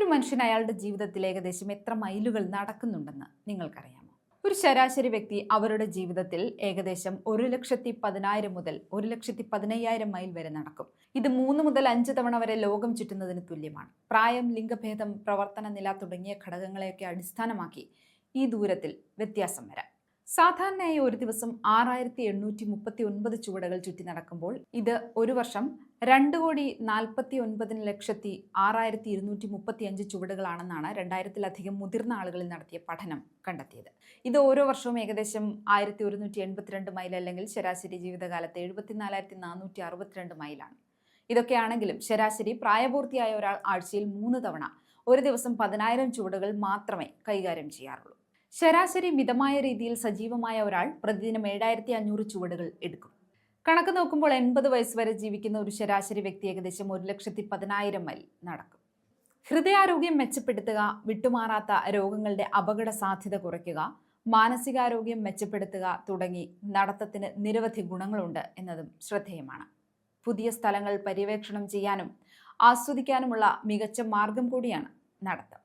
ഒരു മനുഷ്യൻ അയാളുടെ ജീവിതത്തിൽ ഏകദേശം എത്ര മൈലുകൾ നടക്കുന്നുണ്ടെന്ന് നിങ്ങൾക്കറിയാമോ? ഒരു ശരാശരി വ്യക്തി അവരുടെ ജീവിതത്തിൽ ഏകദേശം 1,10,000 മുതൽ 1,15,000 മൈൽ വരെ നടക്കും. ഇത് 3 മുതൽ 5 തവണ വരെ ലോകം ചുറ്റുന്നതിന് തുല്യമാണ്. പ്രായം, ലിംഗഭേദം, പ്രവർത്തന നില തുടങ്ങിയ ഘടകങ്ങളെയൊക്കെ അടിസ്ഥാനമാക്കി ഈ ദൂരത്തിൽ വ്യത്യാസം വരാം. സാധാരണയായി ഒരു ദിവസം 6,839 ചുവടുകൾ ചുറ്റി നടക്കുമ്പോൾ ഇത് ഒരു വർഷം 2,49,06,235 ചുവടുകളാണെന്നാണ് 2000-ലധികം മുതിർന്ന ആളുകളിൽ നടത്തിയ പഠനം കണ്ടെത്തിയത്. ഇത് ഓരോ വർഷവും ഏകദേശം 1,182 മൈൽ, അല്ലെങ്കിൽ ശരാശരി ജീവിതകാലത്ത് 74,462 മൈലാണ്. ഇതൊക്കെയാണെങ്കിലും ശരാശരി പ്രായപൂർത്തിയായ ഒരാൾ ആഴ്ചയിൽ 3 തവണ ഒരു ദിവസം 10,000 ചുവടുകൾ മാത്രമേ കൈകാര്യം ചെയ്യാറുള്ളൂ. ശരാശരി മിതമായ രീതിയിൽ സജീവമായ ഒരാൾ പ്രതിദിനം 7,500 ചുവടുകൾ എടുക്കും. കണക്ക് നോക്കുമ്പോൾ 80 വയസ്സ് വരെ ജീവിക്കുന്ന ഒരു ശരാശരി വ്യക്തി ഏകദേശം 1,10,000 മൈൽ നടക്കും. ഹൃദയാരോഗ്യം മെച്ചപ്പെടുത്തുക, വിട്ടുമാറാത്ത രോഗങ്ങളുടെ അപകട സാധ്യത കുറയ്ക്കുക, മാനസികാരോഗ്യം മെച്ചപ്പെടുത്തുക തുടങ്ങി നടത്തത്തിന് നിരവധി ഗുണങ്ങളുണ്ട് എന്നതും ശ്രദ്ധേയമാണ്. പുതിയ സ്ഥലങ്ങൾ പര്യവേക്ഷണം ചെയ്യാനും ആസ്വദിക്കാനുമുള്ള മികച്ച മാർഗം കൂടിയാണ് നടത്തം.